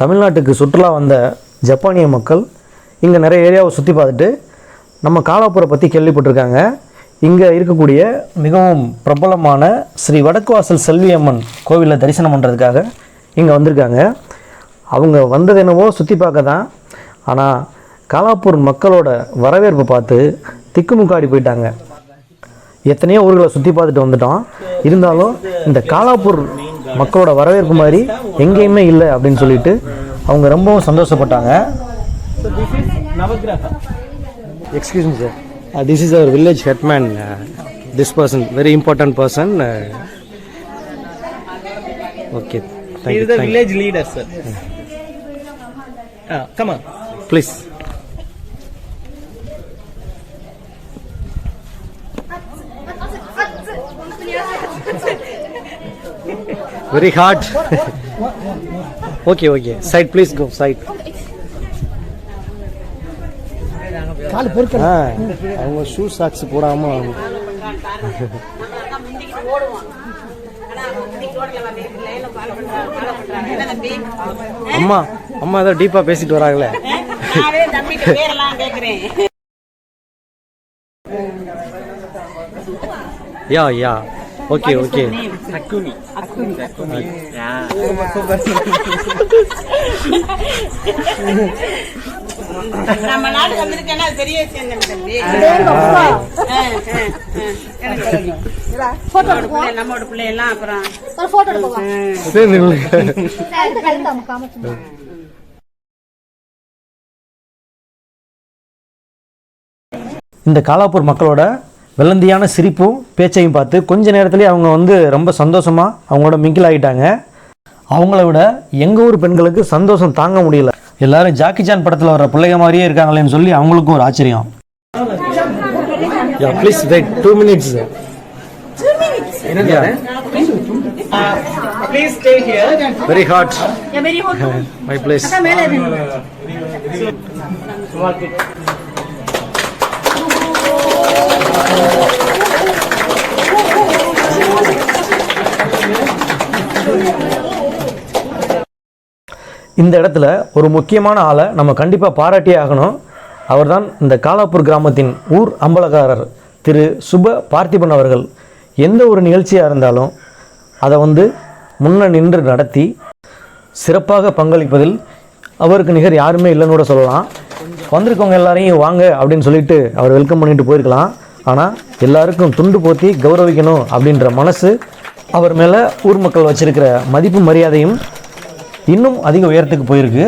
தமிழ்நாட்டுக்கு சுற்றுலா வந்த ஜப்பானிய மக்கள் இங்கே நிறைய ஏரியாவை சுற்றி பார்த்துட்டு நம்ம காலாப்பூரை பற்றி கேள்விப்பட்டிருக்காங்க. இங்கே இருக்கக்கூடிய மிகவும் பிரபலமான ஸ்ரீ வடக்குவாசல் செல்வியம்மன் கோவிலில் தரிசனம் பண்ணுறதுக்காக இங்கே வந்திருக்காங்க. அவங்க வந்தது என்னவோ சுற்றி பார்க்க தான். ஆனால் காலாப்பூர் மக்களோட வரவேற்பை பார்த்து திக்குமுக்காடி போயிட்டாங்க. எத்தனையோ ஊர்களை சுற்றி பார்த்துட்டு வந்துட்டோம். இருந்தாலும் இந்த காலாப்பூர் மக்களோட வரவேற்பு மாதிரி எங்கேயுமே இல்லை அப்படின்னு சொல்லிட்டு அவங்க ரொம்பவும் சந்தோஷப்பட்டாங்க. Excuse me sir, this is our village headman. This person very important person. Okay, he is the village leader, sir. Come on, please. Very hard. Okay, okay. Side, please go side. அவங்க shoe socks போடாம அம்மா அம்மா ஏதோ டீப்பா பேசிட்டு வராங்களே. Yeah yeah okay okay. Akuni. Yeah. நம்ம நாடு வந்திருக்கேன்னா பெரிய விஷயம் தம்பி. நம்மோட பிள்ளை எல்லாம் அப்புறம் போட்டோ எடுப்போம். இந்த காலாப்பூர் மக்களோட வெள்ளந்தியான சிரிப்பும் பேச்சையும் பார்த்து கொஞ்ச நேரத்துலேயே அவங்க ரொம்ப சந்தோஷமாக அவங்களோட மிங்கில் ஆகிட்டாங்க. அவங்கள விட எங்கள் ஊர் பெண்களுக்கு சந்தோஷம் தாங்க முடியல. எல்லாரும் ஜாக்கி சான் படத்தில் வர பிள்ளைங்க மாதிரியே இருக்காங்களேன்னு சொல்லி அவங்களுக்கும் ஒரு ஆச்சரியம். Please wait 2 minutes. Please stay here. Very hot. Yeah, very hot. My place. இந்த இடத்துல ஒரு முக்கியமான ஆளை நம்ம கண்டிப்பாக பாராட்டியே ஆகணும். அவர்தான் இந்த காலாப்பூர் கிராமத்தின் ஊர் அம்பலக்காரர் திரு சுப பார்த்திபன் அவர்கள். எந்த ஒரு நிகழ்ச்சியாக இருந்தாலும் அதை முன்ன நின்று நடத்தி சிறப்பாக பங்களிப்பதில் அவருக்கு நிகர் யாருமே இல்லைன்னு கூட சொல்லலாம். வந்திருக்கவங்க எல்லாரையும் வாங்க அப்படின்னு சொல்லிட்டு அவர் வெல்கம் பண்ணிட்டு போயிருக்கலாம். ஆனால் எல்லாருக்கும் துண்டு போத்தி கௌரவிக்கணும் அப்படின்ற மனசு அவர் மேலே ஊர் மக்கள் வச்சிருக்கிற மதிப்பு மரியாதையும் இன்னும் அதிக உயரத்துக்கு போயிருக்கு.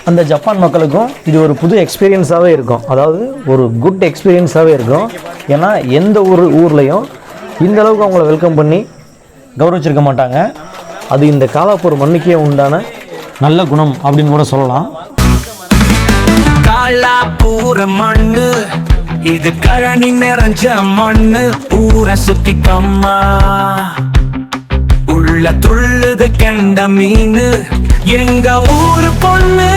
அந்த ஜப்பான் மக்களுக்கும் இது ஒரு புது எக்ஸ்பீரியன்ஸாகவே இருக்கும். அதாவது ஒரு குட் எக்ஸ்பீரியன்ஸாகவே இருக்கும். ஏன்னா எந்த ஒரு ஊர்லேயும் இந்த அளவுக்கு அவங்கள வெல்கம் பண்ணி கௌரவிச்சிருக்க மாட்டாங்க. அது இந்த காலாப்பூர் மண்ணுக்கே உண்டான நல்ல குணம் அப்படின்னு கூட சொல்லலாம். காலாப்பூர் மண்ணு இது கழனி நிறைஞ்ச மண்ணு. ஊரை சுத்திக்கம்மா உள்ள துள்ளுது கெண்ட மீனு. எங்க ஊரு பொண்ணு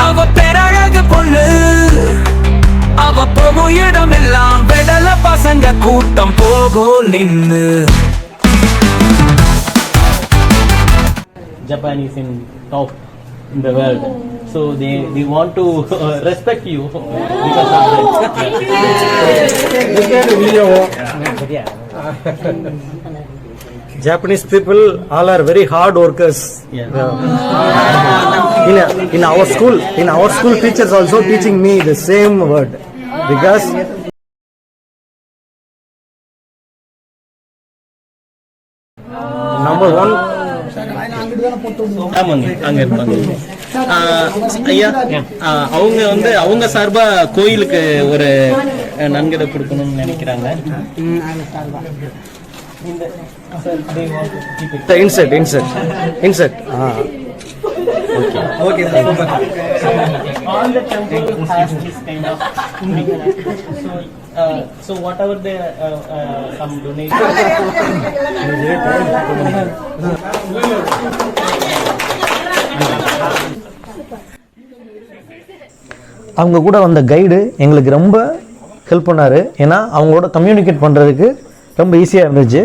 அவ பெரழகு பொண்ணு. அவ போகும் இடமெல்லாம் வெடல பசங்க கூட்டம் போகும் நின்னு. Japan is in top in the world, so they want to respect you because of that. Japanese people all are very hard workers. Yeah. In our school teachers also teaching me the same word, because number one ஆமாங்க, அங்க இருப்பாங்க. ஐயா, அவங்க வந்து அவங்க சார்பா கோயிலுக்கு ஒரு நன்கொடை கொடுக்கணும்னு நினைக்கிறாங்க. Insert Okay, sir. All the temples has this kind of so whatever the some donation. அவங்க கூட வந்த கைடு எங்களுக்கு ரொம்ப ஹெல்ப் பண்ணார். ஏன்னா அவங்களோட கம்யூனிகேட் பண்ணுறதுக்கு ரொம்ப ஈஸியாக இருந்துச்சு.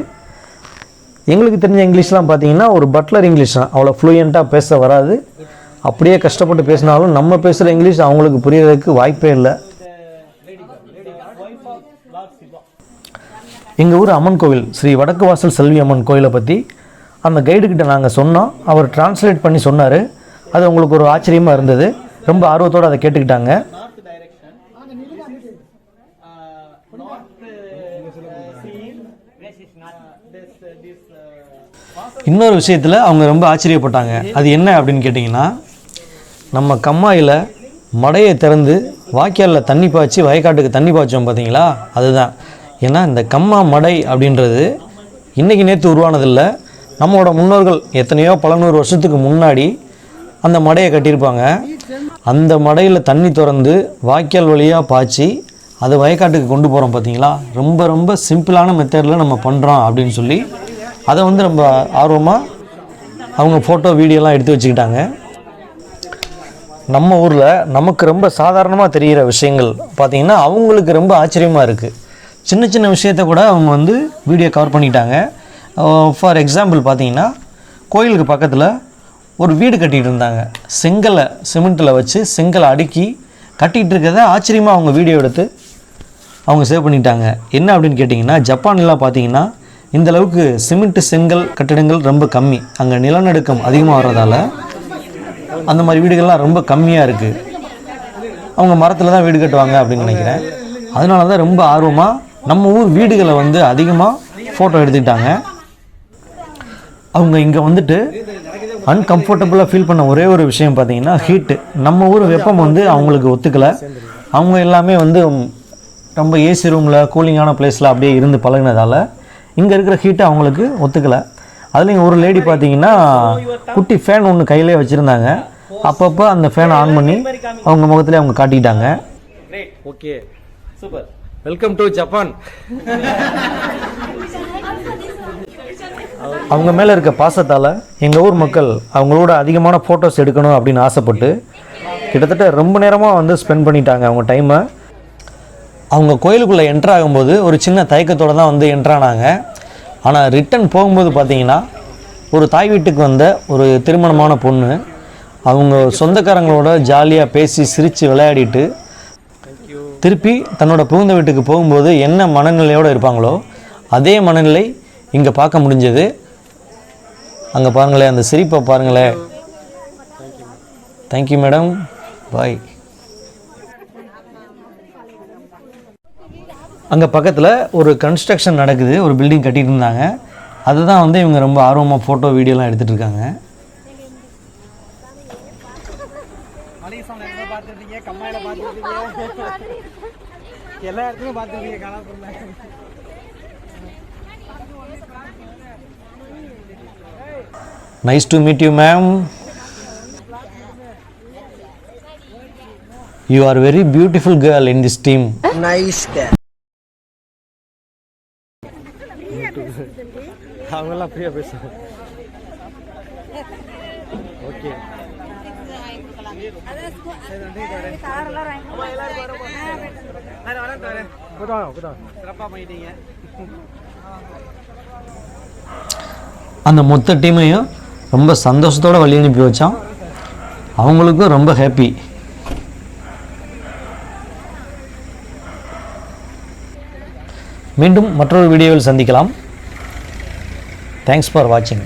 எங்களுக்கு தெரிஞ்ச இங்கிலீஷ்லாம் பார்த்தீங்கன்னா ஒரு பட்லர் இங்கிலீஷ் தான், அவ்வளோ ஃப்ளூயண்ட்டாக பேச வராது. அப்படியே கஷ்டப்பட்டு பேசினாலும் நம்ம பேசுகிற இங்கிலீஷ் அவங்களுக்கு புரியறதுக்கு வாய்ப்பே இல்லை. எங்கள் ஊர் அம்மன் கோவில் ஸ்ரீ வடக்கு வாசல் செல்வி அம்மன் கோயிலை பற்றி அந்த கைடுக்கிட்ட நாங்கள் சொன்னோம். அவர் டிரான்ஸ்லேட் பண்ணி சொன்னார். அது உங்களுக்கு ஒரு ஆச்சரியமாக இருந்தது. ரொம்ப ஆர்வத்தோடு அதை கேட்டுக்கிட்டாங்க. இன்னொரு விஷயத்தில் அவங்க ரொம்ப ஆச்சரியப்பட்டாங்க. அது என்ன அப்படின்னு கேட்டிங்கன்னா, நம்ம கம்மாயில் மடையை திறந்து வாய்க்காலில் தண்ணி பாய்ச்சி வயக்காட்டுக்கு தண்ணி பாய்ச்சோம் பார்த்தீங்களா, அதுதான். ஏன்னா இந்த கம்மா மடை அப்படின்றது இன்றைக்கி நேற்று உருவானதில்லை. நம்மளோட முன்னோர்கள் எத்தனையோ பல நூறு வருஷத்துக்கு முன்னாடி அந்த மடையை கட்டியிருப்பாங்க. அந்த மடையில் தண்ணி திறந்து வாய்க்கால் வழியாக பாய்ச்சி அது வயக்காட்டுக்கு கொண்டு போகிறோம் பார்த்தீங்களா. ரொம்ப ரொம்ப சிம்பிளான மெத்தடில் நம்ம பண்ணுறோம் அப்படின்னு சொல்லி அதை வந்து ரொம்ப ஆர்வமாக அவங்க ஃபோட்டோ வீடியோலாம் எடுத்து வச்சுக்கிட்டாங்க. நம்ம ஊரில் நமக்கு ரொம்ப சாதாரணமாக தெரிகிற விஷயங்கள் பார்த்திங்கன்னா அவங்களுக்கு ரொம்ப ஆச்சரியமாக இருக்குது. சின்ன சின்ன விஷயத்த கூட அவங்க வந்து வீடியோ கவர் பண்ணிட்டாங்க. ஃபார் எக்ஸாம்பிள் பார்த்திங்கன்னா, கோயிலுக்கு பக்கத்தில் ஒரு வீடு கட்டிகிட்டு இருந்தாங்க. செங்கலை சிமெண்ட்டில் வச்சு செங்கலை அடுக்கி கட்டிகிட்டு இருக்கிறத ஆச்சரியமாக அவங்க வீடியோ எடுத்து அவங்க சேவ் பண்ணிட்டாங்க. என்ன அப்படின்னு கேட்டிங்கன்னா, ஜப்பான்லாம் பார்த்திங்கன்னா இந்தளவுக்கு சிமெண்ட் செங்கல் கட்டிடங்கள் ரொம்ப கம்மி. அங்கே நிலநடுக்கம் அதிகமாக வர்றதால அந்த மாதிரி வீடுகள்லாம் ரொம்ப கம்மியாக இருக்குது. அவங்க மரத்தில் தான் வீடு கட்டுவாங்க அப்படின்னு நினைக்கிறேன். அதனால தான் ரொம்ப ஆர்வமாக நம்ம ஊர் வீடுகளை வந்து அதிகமாக ஃபோட்டோ எடுத்துக்கிட்டாங்க. அவங்க இங்கே வந்துட்டு அன்கம்ஃபர்டபுளாக ஃபீல் பண்ண ஒரே ஒரு விஷயம் பார்த்திங்கன்னா ஹீட்டு. நம்ம ஊர் வெப்பம் வந்து அவங்களுக்கு ஒத்துக்கலை. அவங்க எல்லாமே வந்து ரொம்ப ஏசி ரூமில் கூலிங்கான பிளேஸில் அப்படியே இருந்து பழகினதால் இங்கே இருக்கிற ஹீட்டை அவங்களுக்கு ஒத்துக்கலை. அதுலேயும் ஒரு லேடி பார்த்தீங்கன்னா குட்டி ஃபேன் ஒன்று கையிலே வச்சுருந்தாங்க. அப்பப்போ அந்த ஃபேனை ஆன் பண்ணி அவங்க முகத்திலே அவங்க காட்டிக்கிட்டாங்க. Okay, super, welcome to Japan. அவங்க மேலே இருக்க பாசத்தால் எங்கள் ஊர் மக்கள் அவங்களோட அதிகமான ஃபோட்டோஸ் எடுக்கணும் அப்படின்னு ஆசைப்பட்டு கிட்டத்தட்ட ரொம்ப நேரமாக வந்து ஸ்பெண்ட் பண்ணிட்டாங்க அவங்க டைமை. அவங்க கோயிலுக்குள்ளே என்ட்ரு ஆகும்போது ஒரு சின்ன தயக்கத்தோடு தான் வந்து என்ட்ரானாங்க. ஆனால் ரிட்டன் போகும்போது பார்த்திங்கன்னா ஒரு தாய் வீட்டுக்கு வந்த ஒரு திருமணமான பொண்ணு அவங்க சொந்தக்காரங்களோட ஜாலியாக பேசி சிரித்து விளையாடிட்டு திருப்பி தன்னோட புகுந்த வீட்டுக்கு போகும்போது என்ன மனநிலையோடு இருப்பாங்களோ அதே மனநிலை இங்கே பார்க்க முடிஞ்சது. அங்கே பாருங்களேன், அந்த சிரிப்பை பாருங்களேன். தேங்க்யூ மேடம், பாய். அங்கே பக்கத்தில் ஒரு கன்ஸ்ட்ரக்ஷன் நடக்குது, ஒரு பில்டிங் கட்டிகிட்டு இருந்தாங்க. அதுதான் வந்து இவங்க ரொம்ப ஆர்வமாக ஃபோட்டோ வீடியோலாம் எடுத்துகிட்டு இருக்காங்க. Nice to meet you, ma'am. You are a very beautiful girl in this team. Nice girl. அவங்கெல்லாம் ஃப்ரீயாக பேசுகிறேன். ஓகே, அந்த மொத்த டீமையும் ரொம்ப சந்தோஷத்தோடு வழி அனுப்பி வச்சோம். அவங்களுக்கும் ரொம்ப ஹாப்பி. மீண்டும் மற்றொரு வீடியோவில் சந்திக்கலாம். தேங்க்ஸ் ஃபார் வாட்சிங்.